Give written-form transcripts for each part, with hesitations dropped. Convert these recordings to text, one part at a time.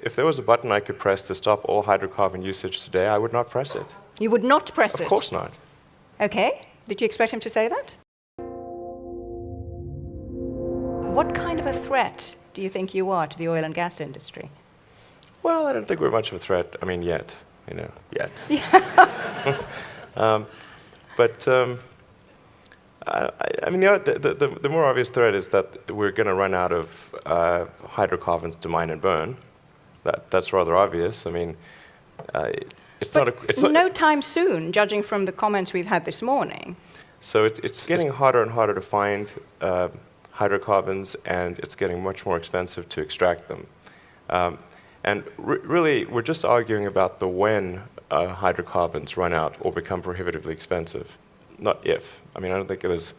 If there was a button I could press to stop all hydrocarbon usage today, I would not press it. You would not press it? Of course not. Okay. Did you expect him to say that? What kind of a threat do you think you are to the oil and gas industry? Well, I don't think we're much of a threat. I mean, yet. Yet. I mean, the more obvious threat is that we're going to run out of hydrocarbons to mine and burn. That's rather obvious. I mean, it's not no time soon, judging from the comments we've had this morning. So it's getting harder and harder to find hydrocarbons, and it's getting much more expensive to extract them. And really, we're just arguing about the when hydrocarbons run out or become prohibitively expensive, not if. I mean, I don't think there's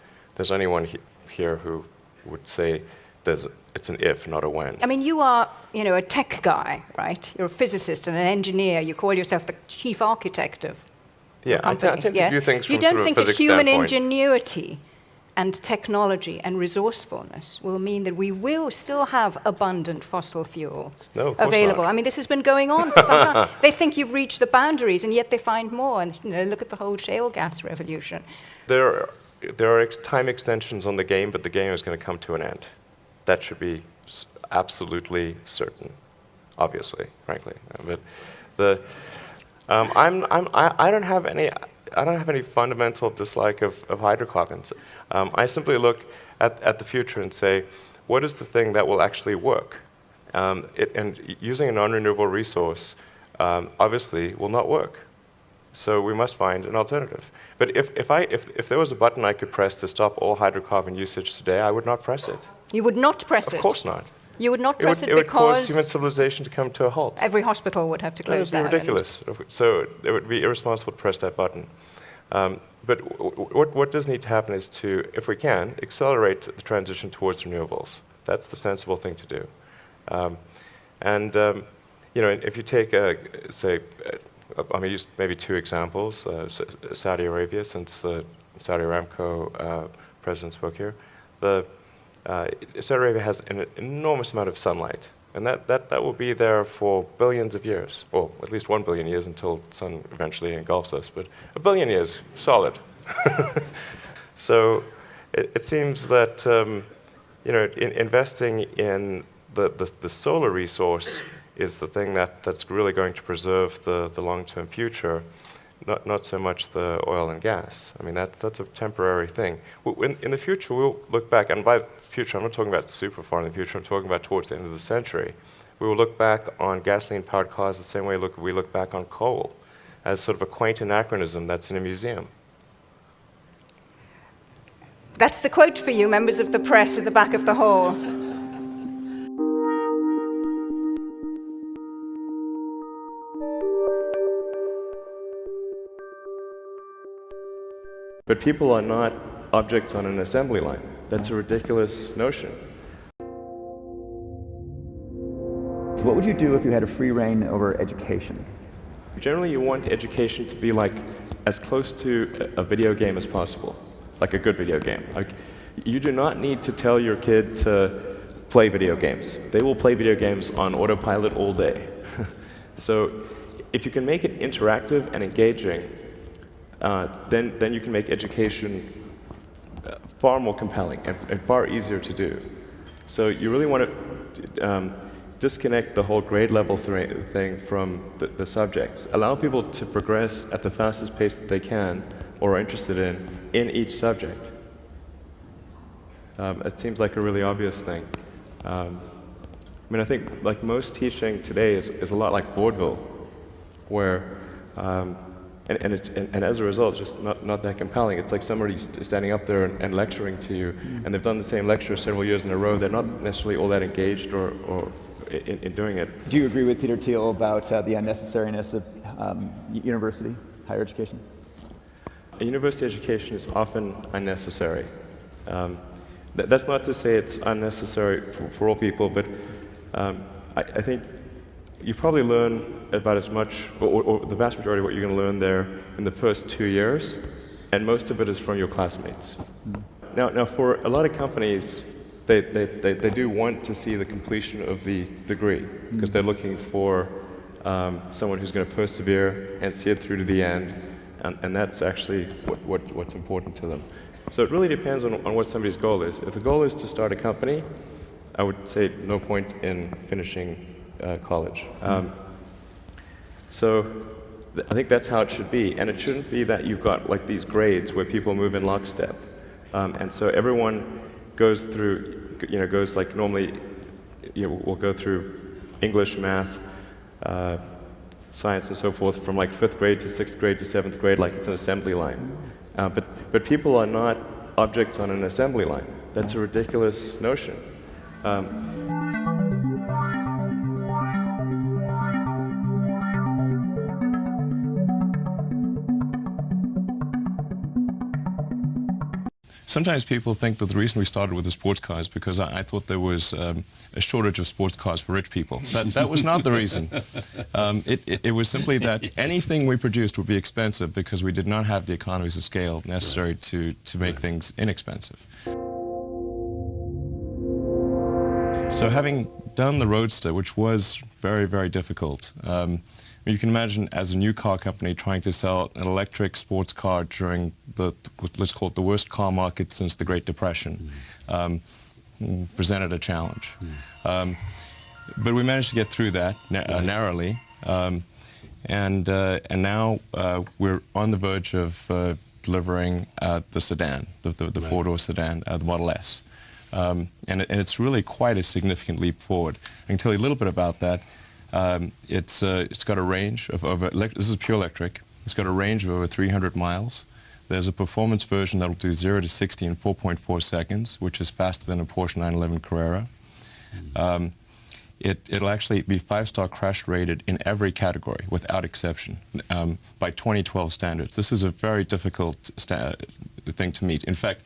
anyone here who would say it's an if, not a when. I mean, you are, a tech guy, right? You're a physicist and an engineer. You call yourself the chief architect of companies. I tend to view things from you don't sort of think a that physics human standpoint. ingenuity and technology and resourcefulness will mean that we will still have abundant fossil fuels available? Not. I mean, this has been going on for some time. They think you've reached the boundaries, and yet they find more. And look at the whole shale gas revolution. There are time extensions on the game, but the game is going to come to an end. That should be absolutely certain, obviously, frankly. But I don't have any fundamental dislike of hydrocarbons. I simply look at the future and say, what is the thing that will actually work? And using a non-renewable resource obviously will not work. So we must find an alternative. But if there was a button I could press to stop all hydrocarbon usage today, I would not press it. You would not press it? Of course not. You would not press it because... It would cause because human civilization to come to a halt. Every hospital would have to close down. That would be ridiculous. So it would be irresponsible to press that button. But what does need to happen is to, if we can, accelerate the transition towards renewables. That's the sensible thing to do. If you take, I'm going to use maybe two examples. Saudi Arabia, since the Saudi Aramco president spoke here. Saudi Arabia has an enormous amount of sunlight, and that will be there for billions of years, or at least 1 billion years until the sun eventually engulfs us, but 1 billion years, solid. So it seems that investing in the solar resource is the thing that's really going to preserve the long-term future, not so much the oil and gas. I mean, that's a temporary thing. In the future, we'll look back, and by future, I'm not talking about super far in the future, I'm talking about towards the end of the century. We will look back on gasoline-powered cars the same way we look back on coal, as sort of a quaint anachronism that's in a museum. That's the quote for you, members of the press at the back of the hall. But people are not objects on an assembly line. That's a ridiculous notion. So what would you do if you had a free reign over education? Generally, you want education to be like as close to a video game as possible, like a good video game. Like, you do not need to tell your kid to play video games. They will play video games on autopilot all day. So if you can make it interactive and engaging, then you can make education far more compelling and far easier to do. So you really want to disconnect the whole grade level thing from the subjects. Allow people to progress at the fastest pace that they can or are interested in each subject. It seems like a really obvious thing. I mean, I think like most teaching today is a lot like vaudeville, where and as a result, it's just not that compelling. It's like somebody standing up there and lecturing to you, and they've done the same lecture several years in a row. They're not necessarily all that engaged or in doing it. Do you agree with Peter Thiel about the unnecessariness of university, higher education? A university education is often unnecessary. That's not to say it's unnecessary for all people, but I think you probably learn about as much, or the vast majority of what you're going to learn there in the first 2 years, and most of it is from your classmates. Now, for a lot of companies, they do want to see the completion of the degree, because they're looking for someone who's going to persevere and see it through to the end, and that's actually what's important to them. So it really depends on what somebody's goal is. If the goal is to start a company, I would say no point in finishing college. So I think that's how it should be, and it shouldn't be that you've got like these grades where people move in lockstep, and so everyone goes through, goes like normally, we'll go through English, math, science, and so forth from like 5th grade to 6th grade to 7th grade, like it's an assembly line. But people are not objects on an assembly line. That's a ridiculous notion. Sometimes people think that the reason we started with the sports car is because I thought there was a shortage of sports cars for rich people. That was not the reason. It was simply that anything we produced would be expensive because we did not have the economies of scale necessary to make things inexpensive. So having done the Roadster, which was very, very difficult, you can imagine as a new car company trying to sell an electric sports car during let's call it the worst car market since the Great Depression, presented a challenge. But we managed to get through that narrowly, and now we're on the verge of delivering the sedan, the four-door sedan, the Model S. And it's really quite a significant leap forward. I can tell you a little bit about that. It's got a range of over, this is pure electric, it's got a range of over 300 miles. There's a performance version that'll do 0 to 60 in 4.4 seconds, which is faster than a Porsche 911 Carrera. It'll actually be 5-star crash rated in every category, without exception, by 2012 standards. This is a very difficult thing to meet. In fact,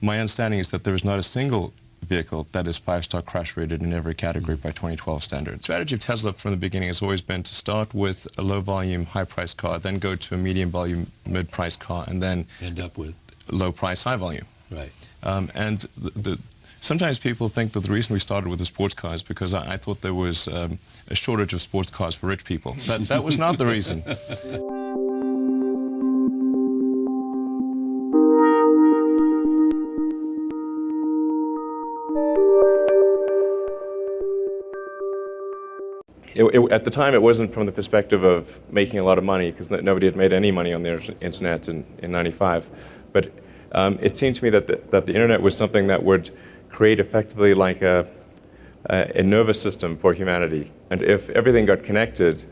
my understanding is that there is not a single vehicle that is 5-star crash rated in every category by 2012 standards. The strategy of Tesla from the beginning has always been to start with a low volume, high price car, then go to a medium volume, mid price car, and then end up with low price, high volume. Right. And sometimes people think that the reason we started with the sports car is because I thought there was a shortage of sports cars for rich people. That was not the reason. At the time, it wasn't from the perspective of making a lot of money, because nobody had made any money on the internet in '95. But it seemed to me that the internet was something that would create effectively like a nervous system for humanity. And if everything got connected,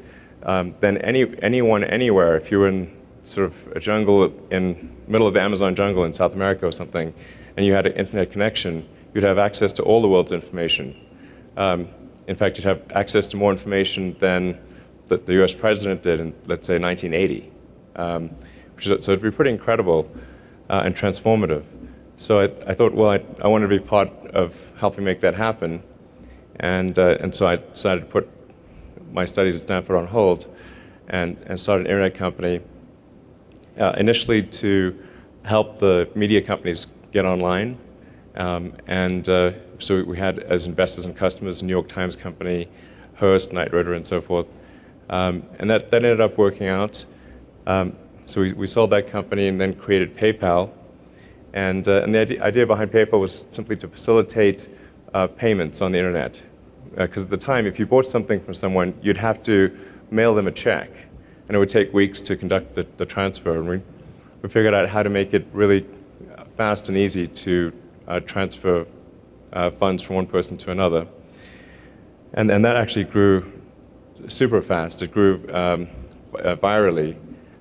then anyone, anywhere, if you were in sort of a jungle in middle of the Amazon jungle in South America or something, and you had an internet connection, you'd have access to all the world's information. In fact, you'd have access to more information than the US president did in, let's say, 1980. So it'd be pretty incredible and transformative. So I thought, well, I wanted to be part of helping make that happen. And so I decided to put my studies at Stanford on hold and start an internet company, initially to help the media companies get online. So we had as investors and customers New York Times Company, Hearst, Knight Ridder, and so forth. And that ended up working out. So we sold that company and then created PayPal. And the idea behind PayPal was simply to facilitate payments on the internet. Because at the time, if you bought something from someone, you'd have to mail them a check. And it would take weeks to conduct the transfer. And we figured out how to make it really fast and easy to transfer funds from one person to another. And that actually grew super fast. It grew virally.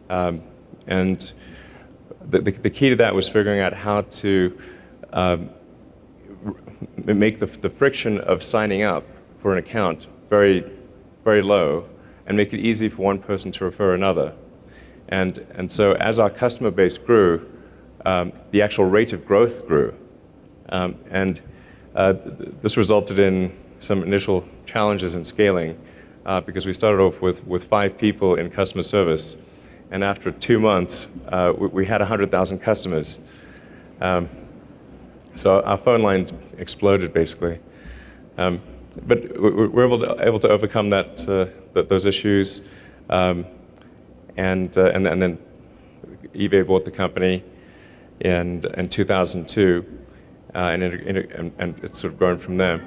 And the key to that was figuring out how to make the friction of signing up for an account very, very low and make it easy for one person to refer another. And so as our customer base grew, the actual rate of growth grew. This resulted in some initial challenges in scaling because we started off with 5 people in customer service, and after 2 months we had 100,000 customers. So our phone lines exploded, basically. But we're able to overcome those issues. And then eBay bought the company in 2002, and it's sort of grown from there.